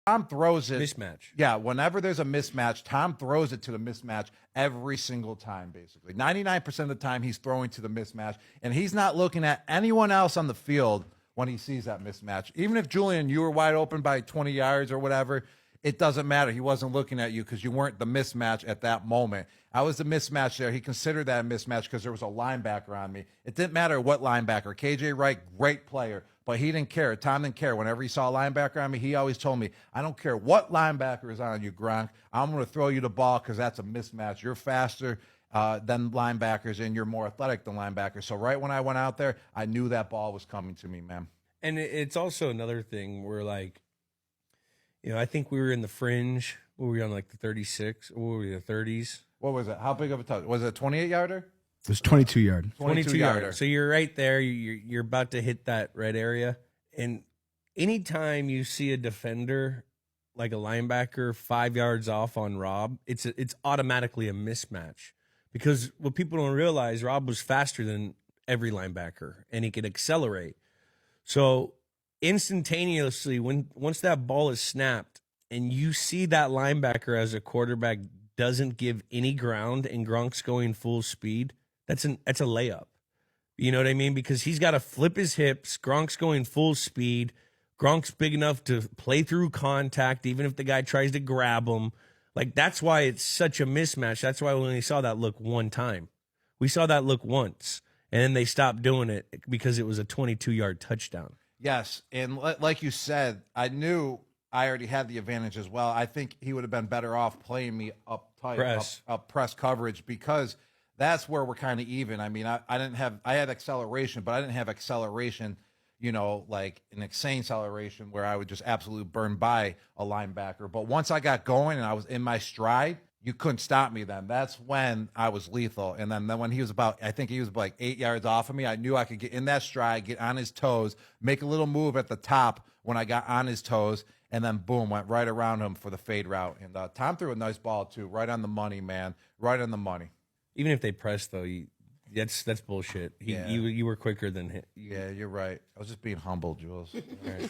Tom throws it. Mismatch. Yeah, whenever there's a mismatch, Tom throws it to the mismatch every single time, basically. 99% of the time, he's throwing to the mismatch, and he's not looking at anyone else on the field when he sees that mismatch. Even if, Julian, you were wide open by 20 yards or whatever, it doesn't matter. He wasn't looking at you because you weren't the mismatch at that moment. I was the mismatch there. He considered that a mismatch because there was a linebacker on me. It didn't matter what linebacker. KJ Wright, great player, but he didn't care. Tom didn't care. Whenever he saw a linebacker on me, he always told me, I don't care what linebacker is on you, Gronk. I'm going to throw you the ball because that's a mismatch. You're faster than linebackers, and you're more athletic than linebackers. So right when I went out there, I knew that ball was coming to me, man. And it's also another thing where, like, I think we were in the fringe. What were we on, like the 36? Or were we the 30s? What was it? How big of a touch? Was it a 28-yarder? It was 22-yard. 22-yarder. So you're right there. You're about to hit that red area. And anytime you see a defender, like a linebacker, 5 yards off on Rob, it's automatically a mismatch. Because what people don't realize, Rob was faster than every linebacker, and he could accelerate. So instantaneously, once that ball is snapped and you see that linebacker as a quarterback doesn't give any ground and Gronk's going full speed, that's a layup. You know what I mean? Because he's got to flip his hips. Gronk's going full speed. Gronk's big enough to play through contact, even if the guy tries to grab him. Like, that's why it's such a mismatch. That's why we only saw that look one time. We saw that look once, and then they stopped doing it because it was a 22-yard touchdown. Yes, and like you said, I knew I already had the advantage as well. I think he would have been better off playing me up tight, up press coverage, because that's where we're kind of even. I mean, I had acceleration, but I didn't have acceleration, like an insane acceleration where I would just absolutely burn by a linebacker. But once I got going and I was in my stride, you couldn't stop me then. That's when I was lethal. And then when he was I think he was like 8 yards off of me, I knew I could get in that stride, get on his toes, make a little move at the top when I got on his toes, and then boom, went right around him for the fade route. And Tom threw a nice ball too, right on the money, man, right on the money. Even if they press, though, that's bullshit. You were quicker than him. Yeah, you're right. I was just being humble, Jules. All right.